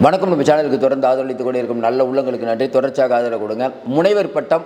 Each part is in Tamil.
வணக்கம். நம்ம சேனலுக்கு தொடர்ந்து ஆதரவளித்துக் கொண்டே இருக்கும் நல்ல உள்ளங்களுக்கு நன்றி. தொடர்ச்சியாக ஆதரவு கொடுங்க. முனைவர் பட்டம்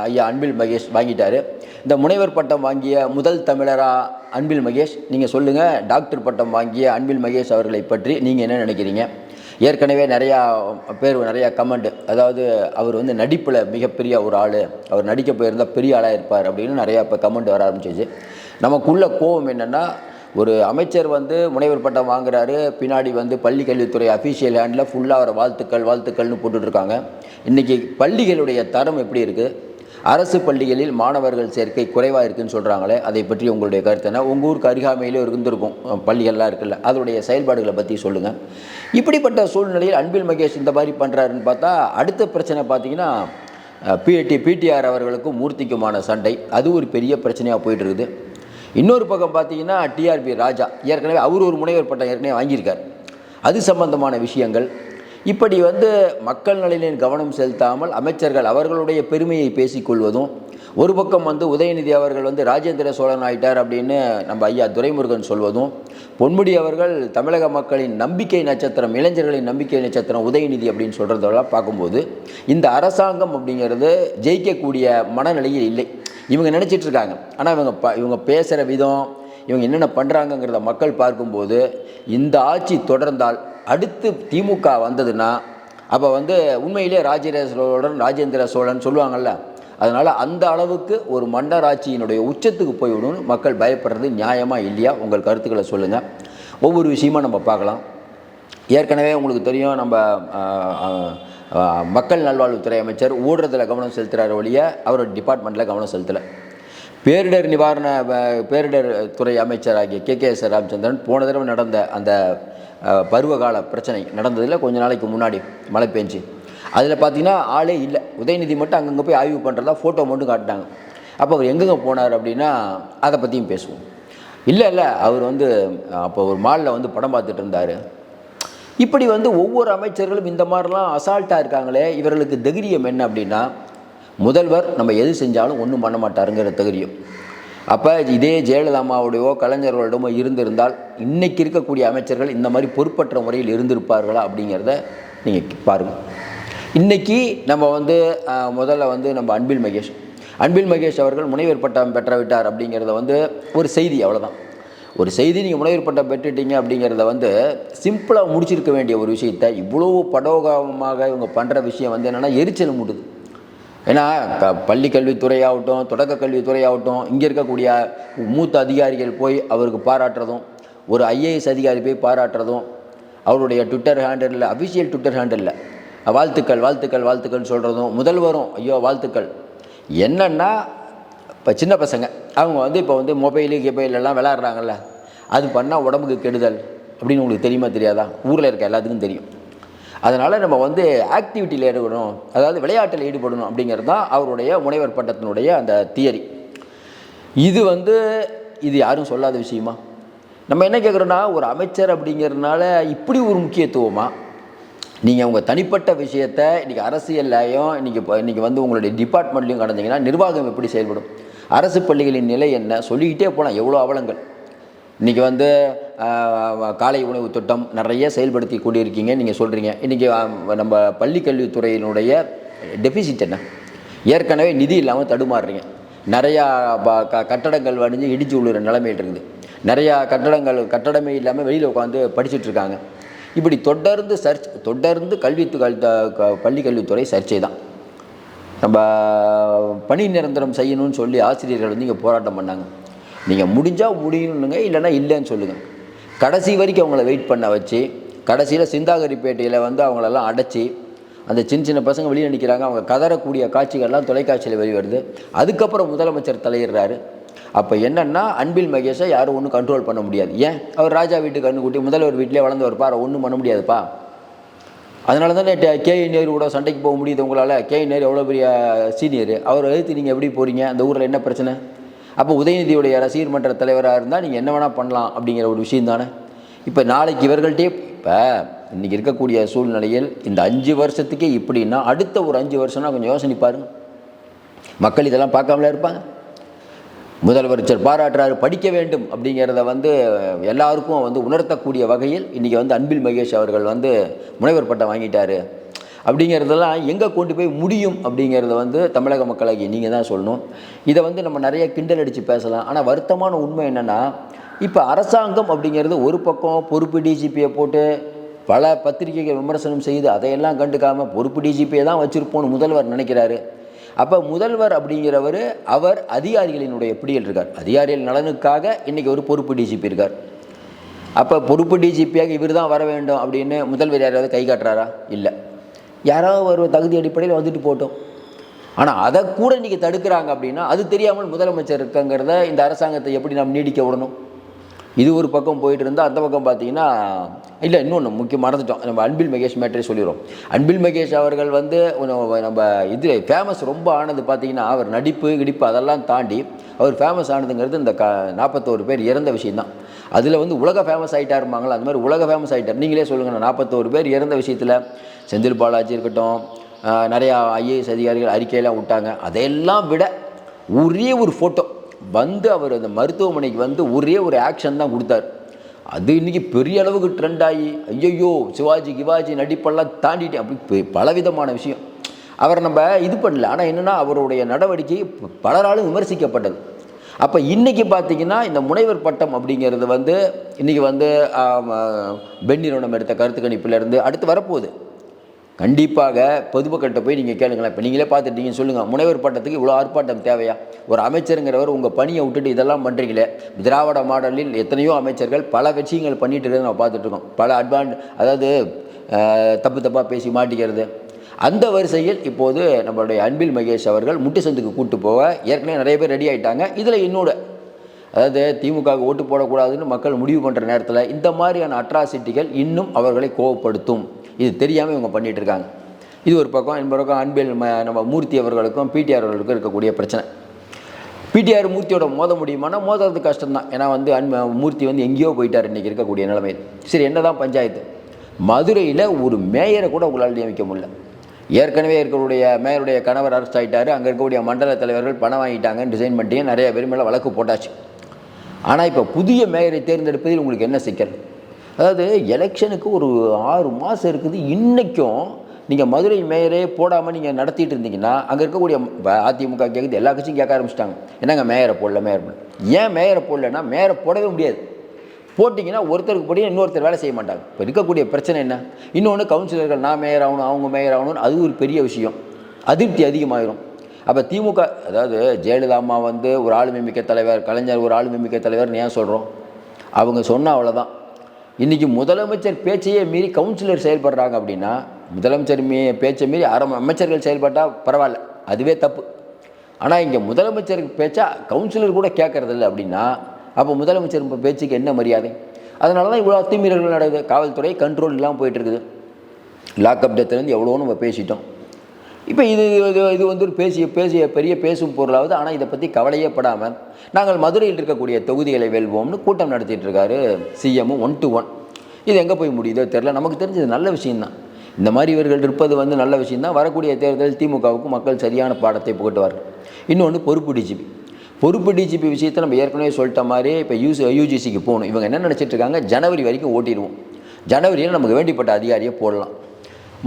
ஐயா அன்பில் மகேஷ் வாங்கிட்டார். இந்த முனைவர் பட்டம் வாங்கிய முதல் தமிழரா அன்பில் மகேஷ்? நீங்கள் சொல்லுங்கள். டாக்டர் பட்டம் வாங்கிய அன்பில் மகேஷ் அவர்களை பற்றி நீங்கள் என்ன நினைக்கிறீங்க? ஏற்கனவே நிறையா கமெண்ட், அதாவது அவர் நடிப்பில் மிகப்பெரிய ஒரு ஆள், அவர் நடிக்க போயிருந்தால் பெரிய ஆளாக இருப்பார் அப்படின்னு நிறையா இப்போ கமெண்ட் வர ஆரம்பிச்சிச்சு. நமக்குள்ள கோபம் என்னென்னா, ஒரு அமைச்சர் முனைவர் பட்டம் வாங்குறாரு, பின்னாடி பள்ளி கல்வித்துறை அஃபீஷியல் ஹேண்டில் ஃபுல்லாக அவரை வாழ்த்துக்கள்னு போட்டுட்ருக்காங்க. இன்றைக்கி பள்ளிகளுடைய தரம் எப்படி இருக்குது? அரசு பள்ளிகளில் மாணவர்கள் சேர்க்கை குறைவாக இருக்குதுன்னு சொல்கிறாங்களே, அதை பற்றி உங்களுடைய கருத்து என்ன? உங்கள் ஊருக்கு அருகாமையிலே இருந்திருக்கும் பள்ளிகள்லாம் இருக்குல்ல, அதனுடைய செயல்பாடுகளை பற்றி சொல்லுங்கள். இப்படிப்பட்ட சூழ்நிலையில் அன்பில் மகேஷ் இந்த மாதிரி பண்ணுறாருன்னு பார்த்தா, அடுத்த பிரச்சனை பார்த்திங்கன்னா பிடிஆர் அவர்களுக்கும் மூர்த்திக்குமான சண்டை. அது ஒரு பெரிய பிரச்சனையாக போயிட்டுருக்குது. இன்னொரு பக்கம் பார்த்தீங்கன்னா டிஆர்பி ராஜா ஏற்கனவே அவர் ஒரு முனைவர் பட்டம் ஏற்கனவே வாங்கியிருக்கார். அது சம்பந்தமான விஷயங்கள். இப்படி மக்கள் நலனில் கவனம் செலுத்தாமல் அமைச்சர்கள் அவர்களுடைய பெருமையை பேசிக்கொள்வதும், ஒரு பக்கம் உதயநிதி அவர்கள் ராஜேந்திர சோழன் ஆயிட்டார் அப்படின்னு நம்ம ஐயா துரைமுருகன் சொல்வதும், பொன்முடி அவர்கள் தமிழக மக்களின் நம்பிக்கை நட்சத்திரம், இளைஞர்களின் நம்பிக்கை நட்சத்திரம் உதயநிதி அப்படின்னு சொல்கிறதெல்லாம் பார்க்கும்போது, இந்த அரசாங்கம் அப்படிங்கிறது ஜெயிக்கக்கூடிய மனநிலையில் இல்லை. இவங்க நினச்சிட்ருக்காங்க. ஆனால் இவங்க பேசுகிற விதம், இவங்க என்னென்ன பண்ணுறாங்கங்கிறத மக்கள் பார்க்கும்போது, இந்த ஆட்சி தொடர்ந்தால் அடுத்து திமுக வந்ததுன்னா அப்போ உண்மையிலே ராஜேந்திர சோழன் சொல்லுவாங்கள்ல, அதனால் அந்த அளவுக்கு ஒரு மன்னராட்சியினுடைய உச்சத்துக்கு போய்விடும். மக்கள் பயப்படுறது நியாயமாக இல்லையா? உங்கள் கருத்துக்களை சொல்லுங்கள். ஒவ்வொரு விஷயமாக நம்ம பார்க்கலாம். ஏற்கனவே உங்களுக்கு தெரியும், நம்ம மக்கள் நல்வாழ்வுத்துறை அமைச்சர் ஓடுறதில் கவனம் செலுத்துகிறார் ஒழிய அவரோட டிபார்ட்மெண்ட்டில் கவனம் செலுத்தலை. பேரிடர் துறை அமைச்சராகிய KKS ராமச்சந்திரன் போன தடவை நடந்த அந்த பருவகால பிரச்சனை நடந்ததில் கொஞ்ச நாளைக்கு முன்னாடி மழை பெஞ்சு, அதில் பார்த்திங்கன்னா ஆளே இல்லை. உதயநிதி மட்டும் அங்கங்கே போய் ஆய்வு பண்ணுறதா ஃபோட்டோ மட்டும் காட்டினாங்க. அப்போ அவர் எங்கெங்கே போனார் அப்படின்னா அதை பற்றியும் பேசுவோம். இல்லை அவர் அப்போ ஒரு மாலில் படம் பார்த்துட்டு இருந்தார். இப்படி ஒவ்வொரு அமைச்சர்களும் இந்த மாதிரிலாம் அசால்ட்டாக இருக்காங்களே, இவர்களுக்கு தைரியம் என்ன அப்படின்னா, முதல்வர் நம்ம எது செஞ்சாலும் ஒன்றும் பண்ண மாட்டாருங்கிற தைரியம். அப்போ இதே ஜெயலலிதாமாவுடையோ கலைஞர்களிடமோ இருந்திருந்தால் இன்றைக்கி இருக்கக்கூடிய அமைச்சர்கள் இந்த மாதிரி பொறுப்பற்ற முறையில் இருந்திருப்பார்களா அப்படிங்கிறத நீங்கள் பாருங்கள். இன்றைக்கி நம்ம முதல்ல நம்ம அன்பில் மகேஷ் அவர்கள் முனைவர் பட்டம் பெற்றுவிட்டார் அப்படிங்கிறத ஒரு செய்தி, அவ்வளோதான். ஒரு செய்தி. நீங்கள் முனைவர் பட்டம் பெற்றுட்டீங்க அப்படிங்கிறத சிம்பிளாக முடிச்சிருக்க வேண்டிய ஒரு விஷயத்தை இவ்வளோ படோகமாக இவங்க பண்ணுற விஷயம் என்னென்னா எரிச்சல் மூடுது. ஏன்னா பள்ளி கல்வித்துறையாகட்டும், தொடக்க கல்வித்துறையாகட்டும், இங்கே இருக்கக்கூடிய மூத்த அதிகாரிகள் போய் அவருக்கு பாராட்டுறதும், ஒரு IAS அதிகாரி போய் பாராட்டுறதும், அவருடைய ட்விட்டர் ஹேண்டலில், அஃபிஷியல் ட்விட்டர் ஹேண்டலில் வாழ்த்துக்கள்னு சொல்கிறதும், முதல்வரும் ஐயோ வாழ்த்துக்கள். என்னென்னா இப்போ சின்ன பசங்க அவங்க இப்போ மொபைலெல்லாம் விளையாடுறாங்கல்ல, அது பண்ணால் உடம்புக்கு கெடுதல் அப்படின்னு உங்களுக்கு தெரியுமா தெரியாதா? ஊரில் இருக்க எல்லாத்துக்கும் தெரியும். அதனால் நம்ம ஆக்டிவிட்டியில் ஈடுபடணும், அதாவது விளையாட்டில் ஈடுபடணும் அப்படிங்கிறது தான் அவருடைய முனைவர் பட்டத்தினுடைய அந்த தியரி. இது யாரும் சொல்லாத விஷயமா? நம்ம என்ன கேட்குறோன்னா, ஒரு அமைச்சர் அப்படிங்கிறதுனால இப்படி ஒரு முக்கியத்துவமா? நீங்கள் உங்கள் தனிப்பட்ட விஷயத்தை இன்றைக்கி அரசியல்லையும் இன்றைக்கி உங்களுடைய டிபார்ட்மெண்ட்லையும் கடந்தீங்கன்னா நிர்வாகம் எப்படி செயல்படும்? அரசு பள்ளிகளின் நிலை என்ன? சொல்லிக்கிட்டே போனால் எவ்வளோ அவலங்கள். இன்றைக்கி காலை உணவு திட்டம் நிறைய செயல்படுத்தி கொண்டிருக்கீங்க, நீங்கள் சொல்கிறீங்க. இன்றைக்கி நம்ம பள்ளி கல்வித்துறையினுடைய டெபிசிட் என்ன? ஏற்கனவே நிதி இல்லாமல் தடுமாறுறீங்க. நிறையா கட்டடங்கள் இடிச்சு விழுற நிலைமையில் இருக்குது. நிறையா கட்டடமே இல்லாமல் வெளியில் உட்காந்து படிச்சுட்ருக்காங்க. இப்படி தொடர்ந்து பள்ளி கல்வித்துறை சர்ச்சை தான். நம்ம பணி நிரந்தரம் செய்யணும்னு சொல்லி ஆசிரியர்கள் இங்கே போராட்டம் பண்ணாங்க. நீங்கள் முடிஞ்சால் முடியணுங்க, இல்லைன்னா இல்லைன்னு சொல்லுங்கள். கடைசி வரைக்கும் அவங்கள வெயிட் பண்ண வச்சு, கடைசியில் சிந்தாகரிப்பேட்டையில் அவங்களெல்லாம் அடைச்சி, அந்த சின்ன பசங்க வெளியே நிற்கிறாங்க. அவங்க கதறக்கூடிய காட்சிகள்லாம் தொலைக்காட்சியில் வெளிவருது. அதுக்கப்புறம் முதலமைச்சர் தலையிடுறாரு. அப்போ என்னென்னா, அன்பில் மகேஷை யாரும் ஒன்றும் கண்ட்ரோல் பண்ண முடியாது. ஏன்? அவர் ராஜா வீட்டுக்கு கண்ணுக்குட்டி, முதல்வர் வீட்டிலே வளர்ந்தவர்ப்பா, ஒன்றும் பண்ண முடியாதுப்பா. அதனால தானே KA நேரு கூட சண்டைக்கு போக முடியுது உங்களால். KA நேரு எவ்வளோ பெரிய சீனியர், அவர் எழுத்து நீங்கள் எப்படி போகிறீங்க? அந்த ஊரில் என்ன பிரச்சனை? அப்போ உதயநிதியுடைய ரசிகர் மன்ற தலைவராக இருந்தால் நீங்கள் என்ன வேணால் பண்ணலாம் அப்படிங்கிற ஒரு விஷயம் தானே. இப்போ நாளைக்கு இவர்கள்ட்டே இப்போ இன்றைக்கி இருக்கக்கூடிய சூழ்நிலையில் இந்த 5 வருஷத்துக்கே இப்படின்னா, அடுத்த ஒரு 5 வருஷம்னா கொஞ்சம் யோசனை பாருங்கள். மக்கள் இதெல்லாம் பார்க்காமலே இருப்பாங்க. முதல்வர் பாராட்டுறாரு, படிக்க வேண்டும் அப்படிங்கிறத வந்து எல்லாருக்கும் வந்து உணர்த்தக்கூடிய வகையில் இன்றைக்கி வந்து அன்பில் மகேஷ் அவர்கள் வந்து முனைவர் பட்டம் வாங்கிட்டார் அப்படிங்கிறதெல்லாம் எங்கே கொண்டு போய் முடியும் அப்படிங்கிறத வந்து தமிழக மக்களாகி நீங்கள் தான் சொல்லணும். இதை வந்து நம்ம நிறைய கிண்டல் அடித்து பேசலாம். ஆனால் வருத்தமான உண்மை என்னென்னா, இப்போ அரசாங்கம் அப்படிங்கிறது ஒரு பக்கம் பொறுப்பு டிஜிபியை போட்டு பல பத்திரிகைகள் விமர்சனம் செய்து அதையெல்லாம் கண்டுக்காமல் பொறுப்பு டிஜிபியை தான் வச்சுருப்போன்னு முதல்வர் நினைக்கிறாரு. அப்போ முதல்வர் அப்படிங்கிறவர் அவர் அதிகாரிகளினுடைய பிடியில் இருக்கார். அதிகாரிகள் நலனுக்காக இன்றைக்கி ஒரு பொறுப்பு டிஜிபி இருக்கார். அப்போ பொறுப்பு டிஜிபியாக இவர் தான் வர வேண்டும் அப்படின்னு முதல்வர் யாராவது கை காட்டுறாரா? இல்லை. யாராவது ஒரு தகுதி அடிப்படையில் வந்துட்டு போட்டோம். ஆனால் அதை கூட இன்றைக்கி தடுக்கிறாங்க அப்படின்னா அது தெரியாமல் முதலமைச்சர் இருக்குங்கிறத இந்த அரசாங்கத்தை எப்படி நம்ம நீடிக்க விடணும்? இது ஒரு பக்கம் போயிட்டு இருந்தால் அந்த பக்கம் பார்த்தீங்கன்னா இல்லை, இன்னொன்று முக்கியம் மறந்துட்டோம். நம்ம அன்பில் மகேஷ் மேட்டரே சொல்லிடுறோம். அன்பில் மகேஷ் அவர்கள் வந்து நம்ம இது ஃபேமஸ் ரொம்ப ஆனது பார்த்தீங்கன்னா, அவர் நடிப்பு கிடிப்பு அதெல்லாம் தாண்டி அவர் ஃபேமஸ் ஆனதுங்கிறது இந்த 41 பேர் இறந்த விஷயந்தான். அதில் வந்து உலக ஃபேமஸ் ஆகிட்டாருமாங்களா, அந்த மாதிரி உலக ஃபேமஸ் ஆகிட்டார். நீங்களே சொல்லுங்கள், 41 பேர் இறந்த விஷயத்தில் செந்தில் பாலாஜி இருக்கட்டும், நிறையா ஐஏஎஸ் அதிகாரிகள் அறிக்கையெல்லாம் விட்டாங்க. அதையெல்லாம் விட ஒரே ஒரு ஃபோட்டோ வந்து அவர் அந்த மருத்துவமனைக்கு வந்து ஒரே ஒரு ஆக்ஷன் தான் கொடுத்தார். அது இன்றைக்கி பெரிய அளவுக்கு ட்ரெண்ட் ஆகி ஐயோ சிவாஜி நடிப்பெல்லாம் தாண்டிட்டு அப்படி பலவிதமான விஷயம். அவரை நம்ம இது பண்ணல. ஆனால் என்னென்னா அவருடைய நடவடிக்கை பலராலும் விமர்சிக்கப்பட்டது. அப்போ இன்றைக்கி பார்த்திங்கன்னா இந்த முனைவர் பட்டம் அப்படிங்கிறது வந்து இன்றைக்கி வந்து பென்னிரோனம் எடுத்த கருத்து கணிப்பிலேருந்து அடுத்து வரப்போகுது. கண்டிப்பாக பொதுமக்கள்கிட்ட போய் நீங்கள் கேளுங்களேன். இப்போ நீங்களே பார்த்துட்டீங்கன்னு சொல்லுங்கள், முனைவர் பட்டத்துக்கு இவ்வளோ ஆர்ப்பாட்டம் தேவையா? ஒரு அமைச்சருங்கிறவர் உங்கள் பணியை விட்டுட்டு இதெல்லாம் பண்ணுறீங்களே. திராவிட மாடலில் எத்தனையோ அமைச்சர்கள் பல விஷயங்கள் பண்ணிட்டு இருக்கிறத நம்ம பார்த்துட்ருக்கோம். பல அதாவது தப்பாக பேசி மாட்டிக்கிறது. அந்த வரிசையில் இப்போது நம்மளுடைய அன்பில் மகேஷ் அவர்கள் முட்டு சந்துக்கு கூப்பிட்டு போக ஏற்கனவே நிறைய பேர் ரெடி ஆகிட்டாங்க. இதில் இன்னொரு அதாவது திமுகவுக்கு ஓட்டு போடக்கூடாதுன்னு மக்கள் முடிவு பண்ணுற நேரத்தில் இந்த மாதிரியான அட்ராசிட்டிகள் இன்னும் அவர்களை கோவப்படுத்தும். இது தெரியாமல் இவங்க பண்ணிகிட்டு இருக்காங்க. இது ஒரு பக்கம். இன்னொரு பக்கம் அன்பில் நம்ம மூர்த்தி அவர்களுக்கும் பிடிஆர் அவர்களுக்கும் இருக்கக்கூடிய பிரச்சனை. பிடிஆர் மூர்த்தியோட மோத முடியுமானா மோதுறது கஷ்டம்தான். ஏன்னா வந்து மூர்த்தி வந்து எங்கேயோ போயிட்டார் இன்றைக்கி இருக்கக்கூடிய நிலைமையில். சரி, என்ன தான் பஞ்சாயத்து? மதுரையில் ஒரு மேயரை கூட உங்களால் நியமிக்க முடியல. ஏற்கனவே இருக்கக்கூடிய மேயருடைய கணவர் அரெஸ்ட் ஆகிட்டார். அங்கே இருக்கக்கூடிய மண்டல தலைவர்கள் பணம் வாங்கிட்டாங்கன்னு டிசைன் பண்ணிட்டு நிறைய பேர் மேலே வழக்கு போட்டாச்சு. ஆனால் இப்போ புதிய மேயரை தேர்ந்தெடுப்பதில் உங்களுக்கு என்ன சிக்கல்? அதாவது எலெக்ஷனுக்கு ஒரு 6 மாதம் இருக்குது. இன்றைக்கும் நீங்கள் மதுரை மேயரே போடாமல் நீங்கள் நடத்திட்டு இருந்தீங்கன்னா அங்கே இருக்கக்கூடிய அதிமுக கேட்குது, எல்லா கட்சியும் கேட்க ஆரம்பிச்சிட்டாங்க. என்னங்க மேயரை போடல, மேயர் போடல. ஏன் மேயரை போடலன்னா மேயரை போடவே முடியாது. போட்டிங்கன்னா ஒருத்தருக்கு படி இன்னொருத்தர் வேலை செய்ய மாட்டாங்க. இப்போ இருக்கக்கூடிய பிரச்சனை என்ன? இன்னொன்று கவுன்சிலர்கள் நான் மேயர் ஆகணும், அவங்க மேயர் ஆகணும்னு அது ஒரு பெரிய விஷயம். அதிருப்தி அதிகமாகிடும். அப்போ திமுக அதாவது ஜெயலலிதா அம்மா வந்து ஒரு ஆளுமை மிக்க தலைவர், கலைஞர் ஒரு ஆளுமை மிக்க தலைவர்னு ஏன் சொல்கிறோம்? அவங்க சொன்னால் அவ்வளோதான். இன்றைக்கி முதலமைச்சர் பேச்சையே மீறி கவுன்சிலர் செயல்படுறாங்க அப்படின்னா முதலமைச்சர் பேச்சை மீறி அமைச்சர்கள் செயல்பட்டால் பரவாயில்ல, அதுவே தப்பு. ஆனால் இங்கே முதலமைச்சருக்கு பேச்சா கவுன்சிலர் கூட கேட்கறதில்ல அப்படின்னா அப்போ முதலமைச்சர் பேச்சுக்கு என்ன மரியாதை? அதனால தான் இவ்வளோ அத்துமீறல்கள் நடக்குது. காவல்துறை கண்ட்ரோல் இல்லாமல் போயிட்டுருக்குது. லாக்அப் டெத்துலேருந்து எவ்வளோ நம்ம பேசிட்டோம். இப்போ இது வந்து ஒரு பேசிய பெரிய பேசும் பொருளாவது. ஆனால் இதை பற்றி கவலையே படாமல் நாங்கள் மதுரையில் இருக்கக்கூடிய தொகுதிகளை வெல்வோம்னு கூட்டம் நடத்திட்டு இருக்காரு சிஎம் 1 to 1. இது எங்கே போய் முடியுதோ தெரில. நமக்கு தெரிஞ்சது நல்ல விஷயந்தான். இந்த மாதிரி இவர்கள் இருப்பது வந்து நல்ல விஷயந்தான். வரக்கூடிய தேர்தல் திமுகவுக்கு மக்கள் சரியான பாடத்தை புகட்டுவார். இன்னொன்று பொறுப்பு டிஜிபி விஷயத்தை நம்ம ஏற்கனவே சொல்லிட்ட மாதிரி இப்போ யூஜிசிக்கு போகணும். இவங்க என்ன நினச்சிட்டு இருக்காங்க, ஜனவரி வரைக்கும் ஓட்டிடுவோம், ஜனவரியில் நமக்கு வேண்டிப்பட்ட அதிகாரியை போடலாம்.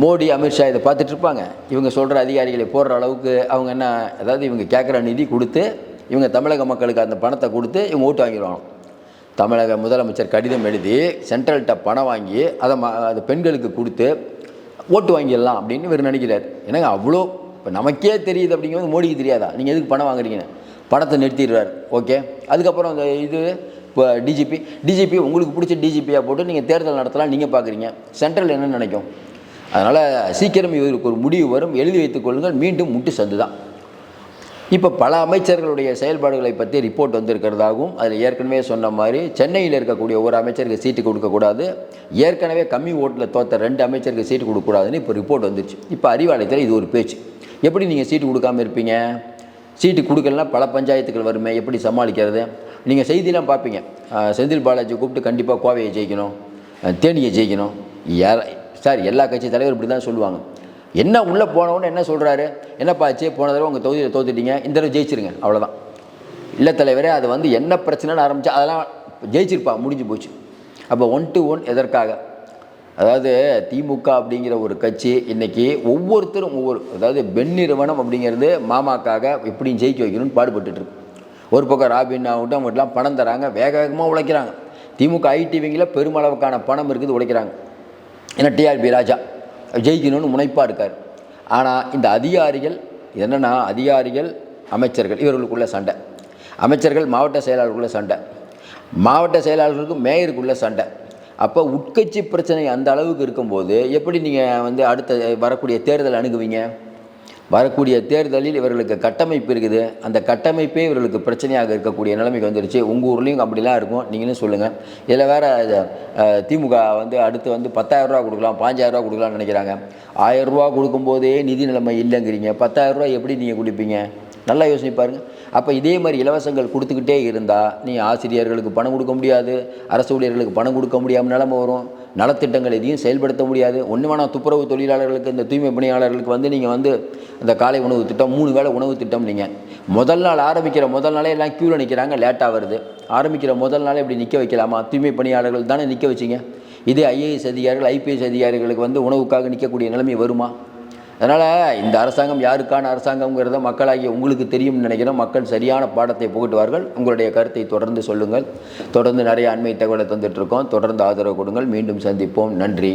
மோடி அமித்ஷா இதை பார்த்துட்டு இருப்பாங்க. இவங்க சொல்கிற அதிகாரிகளை போடுற அளவுக்கு அவங்க என்ன, அதாவது இவங்க கேட்குற நிதி கொடுத்து இவங்க தமிழக மக்களுக்கு அந்த பணத்தை கொடுத்து இவங்க ஓட்டு வாங்கிடுவாங்க. தமிழக முதலமைச்சர் கடிதம் எழுதி சென்ட்ரல்கிட்ட பணம் வாங்கி அதை பெண்களுக்கு கொடுத்து ஓட்டு வாங்கிடலாம் அப்படின்னு இவர் நினைக்கிறார். என்னங்க அவ்வளோ இப்போ நமக்கே தெரியுது அப்படிங்கிறது மோடிக்கு தெரியாதா? நீங்கள் எதுக்கு பணம் வாங்குறீங்கன்னு பணத்தை நிறுத்திடுறார். ஓகே, அதுக்கப்புறம் அந்த இது இப்போ டிஜிபி உங்களுக்கு பிடிச்ச டிஜிபியாக போட்டு நீங்கள் தேர்தல் நடத்தலாம் நீங்கள் பார்க்குறீங்க. சென்ட்ரல் என்ன நினைக்கும்? அதனால் சீக்கிரம் இவருக்கு ஒரு முடிவு வரும், எழுதி வைத்துக் கொள்ளுங்கள். மீண்டும் முட்டு சந்து தான். இப்போ பல அமைச்சர்களுடைய செயல்பாடுகளை பற்றி ரிப்போர்ட் வந்திருக்கிறதாகவும் அதில் ஏற்கனவே சொன்ன மாதிரி சென்னையில் இருக்கக்கூடிய ஒரு அமைச்சருக்கு சீட்டு கொடுக்கக்கூடாது, ஏற்கனவே கம்மி ஓட்டில் தோற்ற 2 அமைச்சருக்கு சீட்டு கொடுக்கக்கூடாதுன்னு இப்போ ரிப்போர்ட் வந்துருச்சு. இப்போ அறிவாலயத்தில் இது ஒரு பேச்சு. எப்படி நீங்கள் சீட்டு கொடுக்காமல் இருப்பீங்க? சீட்டு கொடுக்கலன்னா பல பஞ்சாயத்துக்கள் வருமே, எப்படி சமாளிக்கிறது? நீங்கள் செய்தியெல்லாம் பார்ப்பீங்க. செந்தில் பாலாஜி கூப்பிட்டு கண்டிப்பாக கோவையை ஜெயிக்கணும், தேனியை ஜெயிக்கணும். சார் எல்லா கட்சி தலைவர் இப்படி தான் சொல்லுவாங்க. என்ன உள்ளே போனவொன்னு என்ன சொல்கிறாரு, என்னப்பா ஆச்சு, போன தடவை உங்கள் தொகுதியில் தோத்துட்டீங்க, இந்த தடவை ஜெயிச்சிருங்க, அவ்வளோதான். இல்லை தலைவரே, அது வந்து என்ன பிரச்சனைன்னு ஆரம்பித்தா அதெல்லாம் ஜெயிச்சிருப்பா, முடிஞ்சு போச்சு. அப்போ 1 to 1 எதற்காக? அதாவது திமுக அப்படிங்கிற ஒரு கட்சி இன்றைக்கி ஒவ்வொருத்தரும் அதாவது பென் நிறுவனம் அப்படிங்கிறது மாமாக்காக எப்படியும் ஜெயிக்க வைக்கணும்னு பாடுபட்டுருக்கு. ஒரு பக்கம் ராபின் ஆகட்டும், அவங்ககிட்டலாம் பணம் தராங்க, வேக வேகமாக உழைக்கிறாங்க. திமுக ஐடிவிங்கில் பெருமளவுக்கான பணம் இருக்குது, உழைக்கிறாங்க. ஏன்னா டிஆர்பி ராஜா ஜெயிக்கணும்னு முனைப்பாக இருக்கார். ஆனால் இந்த அதிகாரிகள் என்னென்னா, அதிகாரிகள் அமைச்சர்கள் இவர்களுக்குள்ள சண்டை, அமைச்சர்கள் மாவட்ட செயலாளர்களுக்குள்ள சண்டை, மாவட்ட செயலாளர்களுக்கும் மேயருக்குள்ள சண்டை. அப்போ உட்கட்சி பிரச்சனை அந்த அளவுக்கு இருக்கும்போது எப்படி நீங்கள் வந்து அடுத்த வரக்கூடிய தேர்தல் அணுகுவீங்க? வரக்கூடிய தேர்தலில் இவர்களுக்கு கட்டமைப்பு இருக்குது, அந்த கட்டமைப்பே இவர்களுக்கு பிரச்சனையாக இருக்கக்கூடிய நிலைமைக்கு வந்துருச்சு. உங்கள் ஊர்லேயும் அப்படிலாம் இருக்கும், நீங்களும் சொல்லுங்கள். இதில் வேறு திமுக வந்து அடுத்து வந்து 10,000 ரூபா கொடுக்கலாம், 5,000 ரூபா கொடுக்கலாம்னு நினைக்கிறாங்க. 1000 ரூபா கொடுக்கும்போதே நிதி நிலைமை இல்லைங்கிறீங்க, 10,000 ரூபா எப்படி நீங்கள் கொடுப்பீங்க? நல்லா யோசனை பாருங்கள். அப்போ இதே மாதிரி இலவசங்கள் கொடுத்துக்கிட்டே இருந்தால் நீங்கள் ஆசிரியர்களுக்கு பணம் கொடுக்க முடியாது, அரசு ஊழியர்களுக்கு பணம் கொடுக்க முடியாமல் நிலைமை வரும். நலத்திட்டங்கள் எதையும் செயல்படுத்த முடியாது. ஒன்று வேணால் துப்புரவு தொழிலாளர்களுக்கு, இந்த தூய்மை பணியாளர்களுக்கு வந்து நீங்கள் வந்து இந்த காலை உணவு திட்டம், 3 வேளை உணவு திட்டம், நீங்கள் முதல் நாள் ஆரம்பிக்கிற முதல் நாளே எல்லாம் க்யூவில் நிற்கிறாங்க, லேட்டாக வருது. ஆரம்பிக்கிற முதல் நாளே இப்படி நிற்க வைக்கலாமா? தூய்மை பணியாளர்கள் தானே நிற்க வச்சிங்க. இதே ஐஏஎஸ் அதிகாரிகள், ஐபிஎஸ் அதிகாரிகளுக்கு வந்து உணவுக்காக நிற்கக்கூடிய நிலைமை வருமா? அதனால் இந்த அரசாங்கம் யாருக்கான அரசாங்கம்ங்கிறத மக்களாகிய உங்களுக்கு தெரியும்னு நினைக்கிறோம். மக்கள் சரியான பாடத்தை புகட்டுவார்கள். உங்களுடைய கருத்தை தொடர்ந்து சொல்லுங்கள். தொடர்ந்து நிறைய அண்மை தகவலை தந்துட்டுருக்கோம். தொடர்ந்து ஆதரவு கொடுங்கள். மீண்டும் சந்திப்போம். நன்றி.